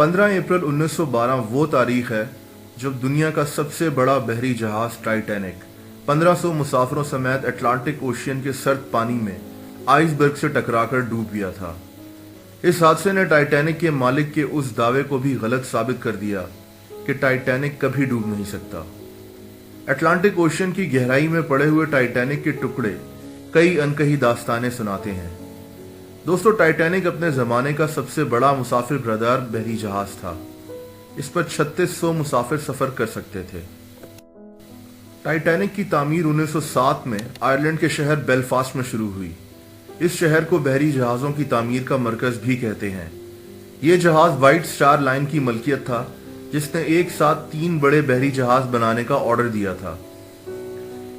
15 अप्रैल 1912 वो तारीख है जब दुनिया का सबसे बड़ा बहरी जहाज टाइटैनिक 1500 मुसाफिरों समेत अटलांटिक ओशियन के सर्द पानी में आइसबर्ग से टकराकर डूब गया था। इस हादसे ने टाइटैनिक के मालिक के उस दावे को भी गलत साबित कर दिया कि टाइटैनिक कभी डूब नहीं सकता। अटलांटिक ओशियन की गहराई में पड़े हुए टाइटैनिक के टुकड़े कई अनकही दास्तानें सुनाते हैं। दोस्तों, टाइटैनिक अपने जमाने का सबसे बड़ा मुसाफिर बरदार बहरी जहाज था। इस पर 3600 मुसाफिर सफर कर सकते थे। टाइटैनिक की तामीर 1907 में आयरलैंड के शहर बेलफास्ट में शुरू हुई। इस शहर को बहरी जहाजों की तामीर का मरकज भी कहते हैं। ये जहाज व्हाइट स्टार लाइन की मलकियत था, जिसने एक साथ 3 बड़े बहरी जहाज बनाने का ऑर्डर दिया था।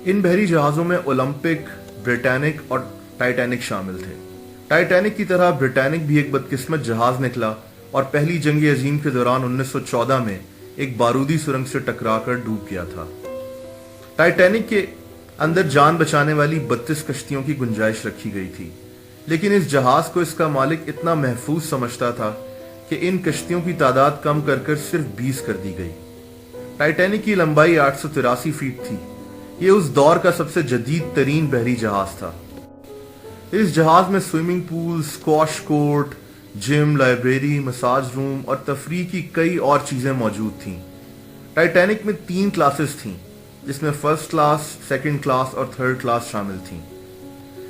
इन बहरी जहाजों में ओलंपिक, ब्रिटानिक और टाइटैनिक शामिल थे। टाइटैनिक की तरह ब्रिटानिक भी एक बदकिस्मत जहाज निकला और पहली जंग अजीम के दौरान 1914 में एक बारूदी सुरंग से टकराकर डूब गया था। टाइटैनिक के अंदर जान बचाने वाली 32 कश्तियों की गुंजाइश रखी गई थी, लेकिन इस जहाज को इसका मालिक इतना महफूज समझता था कि इन कश्तियों की तादाद कम कर सिर्फ 20 कर दी गई। टाइटैनिक की लंबाई 883 फीट थी। ये उस दौर का सबसे जदीद तरीन बहरी जहाज था। इस जहाज में swimming pool, squash court, gym, library, massage room और तफरीह की कई और चीजें मौजूद थीं। टाइटैनिक में 3 क्लासेस थीं, जिसमें फर्स्ट क्लास, सेकंड क्लास और थर्ड क्लास शामिल थीं।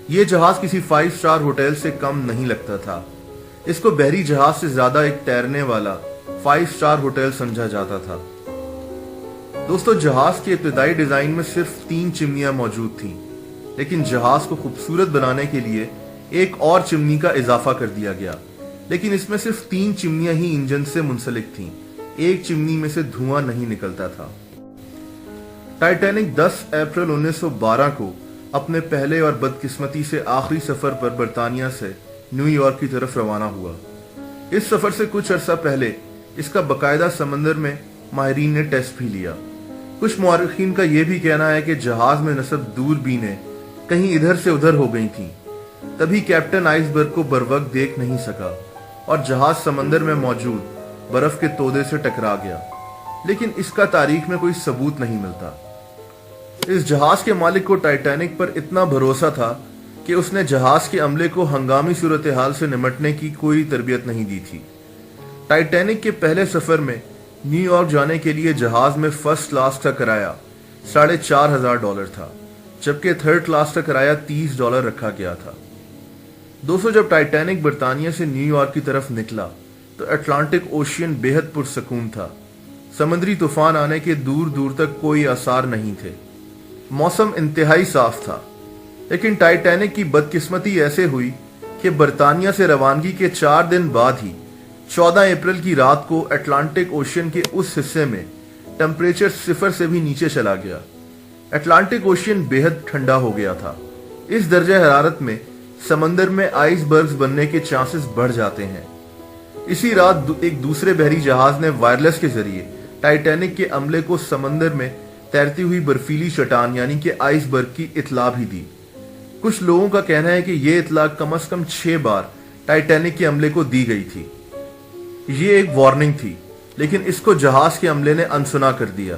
यह जहाज किसी 5 स्टार होटल से कम नहीं लगता था। इसको बहरी जहाज से ज्यादा एक तैरने वाला 5 स्टार होटल समझा जाता था। दोस्तों, जहाज के इब्तदाई डिजाइन में सिर्फ 3 चिमनियां मौजूद थीं, लेकिन जहाज को खूबसूरत बनाने के लिए एक और चिमनी का इजाफा कर दिया गया, लेकिन इसमें सिर्फ 3 चिमनियां ही इंजन से मुंसलिक थीं। एक चिमनी में से धुआं नहीं निकलता था। टाइटैनिक 10 अप्रैल 1912 को अपने पहले और बदकिस्मती से आखिरी सफर पर बर्तानिया से न्यूयॉर्क की तरफ रवाना हुआ। इस सफर से कुछ अरसा पहले इसका बकायदा समंदर में माहिरीन ने टेस्ट भी लिया। कुछ मुआरिखीन का यह भी कहना है कि जहाज में नस्ब दूरबीनें कहीं इधर से उधर हो गई थीं। तभी कैप्टन आइसबर्ग को बरवक्त देख नहीं सका और जहाज समंदर में मौजूद बर्फ के तोदे से टकरा गया, लेकिन इसका तारीख में कोई सबूत नहीं मिलता। इस जहाज के मालिक को टाइटैनिक पर इतना भरोसा था कि उसने जहाज के अमले को हंगामी सूरत हाल से निमटने की कोई तरबियत नहीं दी थी। टाइटैनिक के पहले सफर में न्यूयॉर्क जाने के लिए जहाज में फर्स्ट क्लास का किराया $4500 था, जबकि थर्ड क्लास का किराया $30 रखा गया था। दोस्तों, जब टाइटैनिक बर्तानिया से न्यूयॉर्क की तरफ निकला तो अटलांटिक ओशियन बेहद पुरसकून था। समुद्री तूफान आने के दूर दूर तक कोई आसार नहीं थे। मौसम इंतहाई साफ था, लेकिन टाइटैनिक की बदकिस्मती ऐसे हुई कि बर्तानिया से रवानगी के 4 दिन बाद ही 14 अप्रैल की रात को अटलांटिक ओशियन के उस हिस्से में टेम्परेचर 0 से भी नीचे चला गया। अटलांटिक ओशियन बेहद ठंडा हो गया था। इस दर्जे हरारत में समंदर में आइसबर्ग्स बनने के चांसेस बढ़ जाते हैं। इसी रात एक दूसरे बहरी जहाज ने वायरलेस के जरिए टाइटैनिक के अमले को समंदर में तैरती हुई बर्फीली चट्टान यानी कि आइसबर्ग की इतला भी दी। कुछ लोगों का कहना है कि यह इतला कम से कम 6 बार टाइटैनिक के अमले को दी गई थी। ये एक वार्निंग थी, लेकिन इसको जहाज के अमले ने अनसुना कर दिया।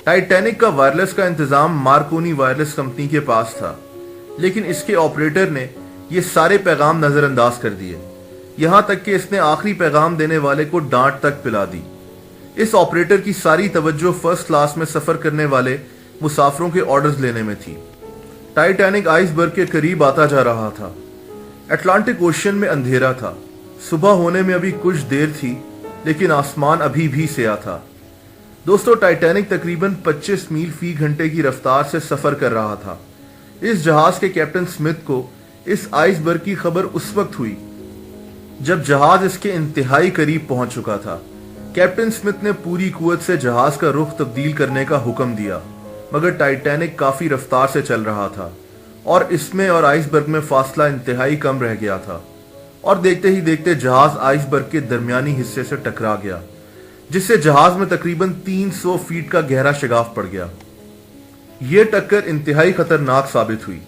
टाइटैनिक का वायरलेस का इंतजाम मार्कोनी वायरलेस कंपनी के पास था, लेकिन इसके ऑपरेटर ने ये सारे पैगाम नजरअंदाज कर दिए। यहां तक कि इसने आखिरी पैगाम देने वाले को डांट तक पिला दी। इस ऑपरेटर की सारी तवज्जो फर्स्ट क्लास में सफर करने वाले मुसाफिरों के ऑर्डर्स लेने में थी। टाइटैनिक आइसबर्ग के करीब आता जा रहा था। अटलांटिक ओशियन में अंधेरा था। सुबह होने में अभी कुछ देर थी, लेकिन आसमान अभी भी स्याह था। दोस्तों, टाइटैनिक तकरीबन 25 मील फी घंटे की रफ्तार से सफर कर रहा था। इस जहाज के कैप्टन स्मिथ को इस आइसबर्ग की खबर उस वक्त हुई जब जहाज इसके इंतहाई करीब पहुंच चुका था। कैप्टन स्मिथ ने पूरी कुव्वत से जहाज का रुख तब्दील करने का हुक्म दिया, मगर टाइटैनिक काफी रफ्तार से चल रहा था और इसमें और आइसबर्ग में फासला इंतहाई कम रह गया था, और देखते ही देखते जहाज आइसबर्ग के दरमियानी हिस्से से टकरा गया, जिससे जहाज में तकरीबन 300 फीट का गहरा शिगाफ पड़ गया। यह टक्कर इंतहाई खतरनाक साबित हुई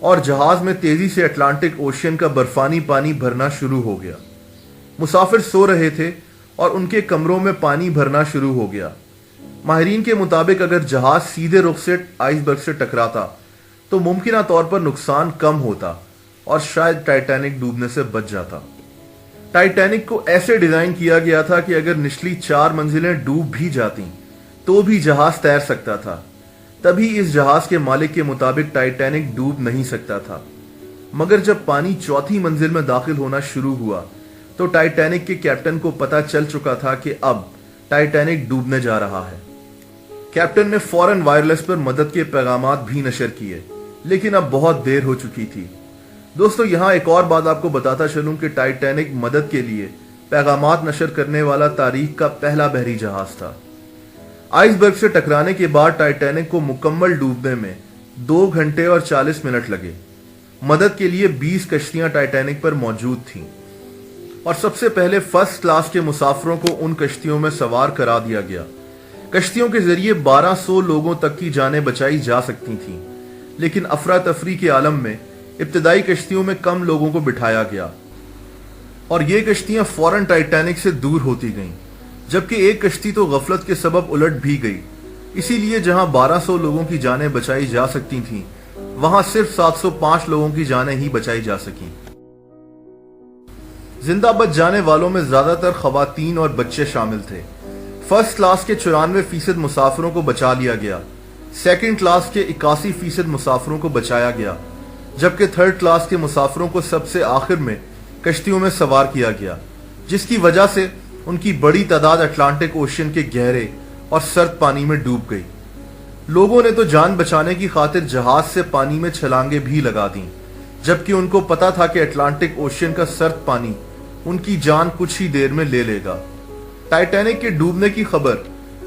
और जहाज में तेजी से अटलांटिक ओशियन का बर्फानी पानी भरना शुरू हो गया। मुसाफिर सो रहे थे اور ان کے کمروں میں پانی بھرنا شروع ہو گیا۔ ماہرین کے مطابق اگر جہاز سیدھے رخ سے آئس برگ سے ٹکراتا تو ممکنہ طور پر نقصان کم ہوتا اور شاید ٹائٹینک ڈوبنے سے بچ جاتا۔ ٹائٹینک کو ایسے ڈیزائن کیا گیا تھا کہ اگر نچلی 4 منزلیں ڈوب بھی جاتی تو بھی جہاز تیر سکتا تھا۔ تبھی اس جہاز کے مالک کے مطابق ٹائٹینک ڈوب نہیں سکتا تھا، مگر جب پانی 4تھی منزل میں داخل ہونا شروع ہوا تو ٹائٹینک کے کیپٹن کو پتا چل چکا تھا کہ اب ٹائٹینک ڈوبنے جا رہا ہے۔ کیپٹن نے فوراً وائرلیس پر مدد کے پیغامات بھی نشر کیے، لیکن اب بہت دیر ہو چکی تھی۔ دوستو یہاں ایک اور بات آپ کو بتاتا چلوں کہ ٹائٹینک مدد کے لیے پیغامات نشر کرنے والا تاریخ کا پہلا بحری جہاز تھا۔ آئس برگ سے ٹکرانے کے بعد ٹائٹینک کو مکمل ڈوبنے میں 2 گھنٹے اور 40 منٹ لگے۔ مدد کے لیے 20 کشتیاں ٹائٹینک پر موجود تھیں اور سب سے پہلے فرسٹ کلاس کے مسافروں کو ان کشتیوں میں سوار کرا دیا گیا۔ کشتیوں کے ذریعے 1200 لوگوں تک کی جانیں بچائی جا سکتی تھیں، لیکن افراتفری کے عالم میں ابتدائی کشتیوں میں کم لوگوں کو بٹھایا گیا اور یہ کشتیاں فوراً ٹائٹینک سے دور ہوتی گئیں، جبکہ ایک کشتی تو غفلت کے سبب الٹ بھی گئی۔ اسی لیے جہاں 1200 لوگوں کی جانیں بچائی جا سکتی تھیں، وہاں صرف 705 لوگوں کی جانیں ہی بچائی جا سکیں۔ زندہ بچ جانے والوں میں زیادہ تر خواتین اور بچے شامل تھے۔ فرسٹ کلاس کے 94% مسافروں کو بچا لیا گیا، سیکنڈ کلاس کے 81% مسافروں کو بچایا گیا، جبکہ تھرڈ کلاس کے مسافروں کو سب سے آخر میں کشتیوں میں سوار کیا گیا، جس کی وجہ سے ان کی بڑی تعداد اٹلانٹک اوشین کے گہرے اور سرد پانی میں ڈوب گئی۔ لوگوں نے تو جان بچانے کی خاطر جہاز سے پانی میں چھلانگیں بھی لگا دیں، جبکہ ان کو پتا تھا کہ اٹلانٹک اوشین کا سرد پانی ان کی جان کچھ ہی دیر میں لے لے گا۔ ٹائٹینک کے ڈوبنے کی خبر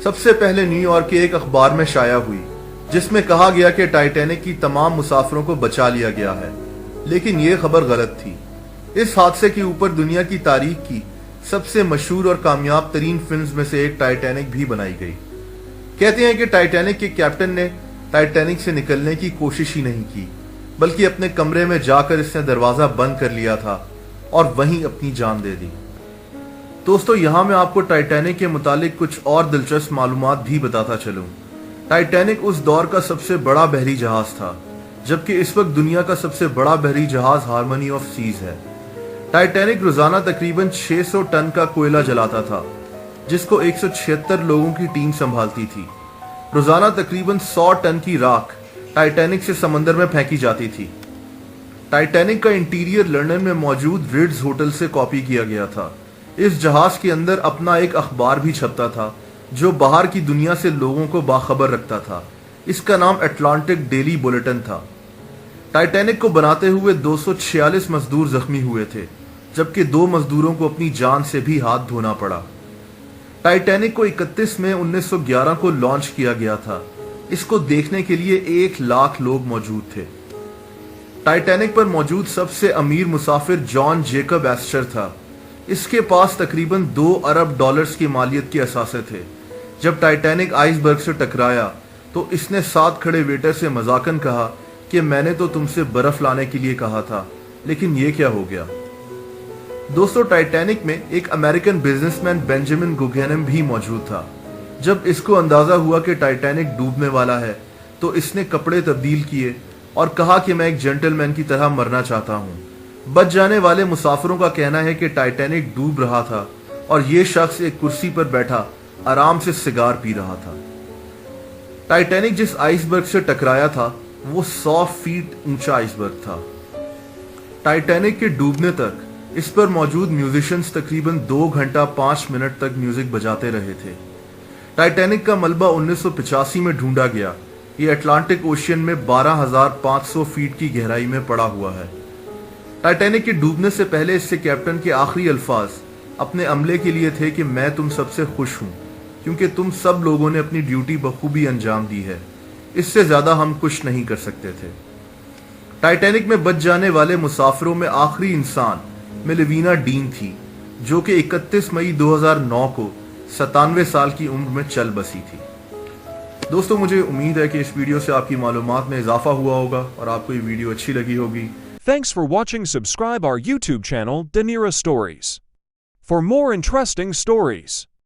سب سے پہلے نیو یارک کے ایک اخبار میں شائع ہوئی، جس میں کہا گیا کہ ٹائٹینک کی تمام مسافروں کو بچا لیا گیا ہے، لیکن یہ خبر غلط تھی۔ اس حادثے کے اوپر دنیا کی تاریخ کی سب سے مشہور اور کامیاب ترین فلمز میں سے ایک ٹائٹینک بھی بنائی گئی۔ کہتے ہیں کہ ٹائٹینک کے کیپٹن نے ٹائٹینک سے نکلنے کی کوشش ہی نہیں کی، بلکہ اپنے کمرے میں جا کر اس نے دروازہ بند کر لیا تھا اور وہیں اپنی جان دے دی۔ دوستو یہاں میں آپ کو ٹائٹینک کے متعلق کچھ اور دلچسپ معلومات بھی بتاتا چلوں۔ ٹائٹینک اس دور کا سب سے بڑا بحری جہاز تھا، جبکہ اس وقت دنیا کا سب سے بڑا بحری جہاز ہارمونی آف سیز ہے۔ ٹائٹینک روزانہ تقریباً 600 ٹن کا کوئلہ جلاتا تھا، جس کو 176 لوگوں کی ٹیم سنبھالتی تھی۔ روزانہ تقریباً 100 ٹن کی راکھ ٹائٹینک سے سمندر میں پھینکی جاتی تھی۔ ٹائٹینک کا انٹیریئر لندن میں موجود ریڈز ہوٹل سے کاپی کیا گیا تھا۔ اس جہاز کے اندر اپنا ایک اخبار بھی چھپتا تھا جو باہر کی دنیا سے لوگوں کو باخبر رکھتا تھا۔ اس کا نام اٹلانٹک ڈیلی بلیٹن تھا۔ ٹائٹینک کو بناتے ہوئے 246 مزدور زخمی ہوئے تھے، جبکہ 2 مزدوروں کو اپنی جان سے بھی ہاتھ دھونا پڑا۔ ٹائٹینک کو 31 مئی 1911 کو لانچ کیا گیا تھا۔ اس کو دیکھنے کے لیے 1 لاکھ لوگ موجود تھے۔ ٹائٹینک پر موجود سب سے امیر مسافر جان جیکب ایسچر تھا۔ اس کے پاس تقریباً 2 ارب ڈالرز کی مالیت کے اثاثے تھے۔ جب ٹائٹینک آئس برگ سے ٹکرایا تو اس نے ساتھ کھڑے ویٹر سے مذاقاً کہا کہ میں نے تو تم سے برف لانے کے لیے کہا تھا، لیکن یہ کیا ہو گیا۔ دوستو ٹائٹینک میں ایک امریکن بزنس مین بینجامن گوگینم بھی موجود تھا۔ جب اس کو اندازہ ہوا کہ ٹائٹینک ڈوبنے والا ہے تو اس نے کپڑے تبدیل کیے اور کہا کہ میں ایک جنٹل مین کی طرح مرنا چاہتا ہوں۔ بچ جانے والے مسافروں کا کہنا ہے کہ ٹائٹینک ڈوب رہا تھا اور یہ شخص ایک کرسی پر بیٹھا آرام سے سگار پی رہا تھا۔ ٹائٹینک جس آئس برگ سے ٹکرایا تھا وہ 100 فیٹ اونچا آئس برگ تھا۔ ٹائٹینک کے ڈوبنے تک اس پر موجود میوزیشنز تقریباً 2 گھنٹہ 5 منٹ تک میوزک بجاتے رہے تھے۔ ٹائٹینک کا ملبہ 1985 میں ڈھونڈا گیا۔ یہ اٹلانٹک اوشین میں 12,500 فیٹ کی گہرائی میں پڑا ہوا ہے۔ ٹائٹینک کے ڈوبنے سے پہلے اس سے کیپٹن کے آخری الفاظ اپنے عملے کے لیے تھے کہ میں تم سب سے خوش ہوں کیونکہ تم سب لوگوں نے اپنی ڈیوٹی بخوبی انجام دی ہے، اس سے زیادہ ہم کچھ نہیں کر سکتے تھے۔ ٹائٹینک میں بچ جانے والے مسافروں میں آخری انسان میلوینا ڈین تھی، جو کہ 31 مئی 2009 کو 97 سال کی عمر میں چل بسی تھی۔ دوستو مجھے امید ہے کہ اس ویڈیو سے آپ کی معلومات میں اضافہ ہوا ہوگا اور آپ کو یہ ویڈیو اچھی لگی ہوگی۔ Thanks for watching. Subscribe our YouTube channel, Danira Stories. for more interesting stories.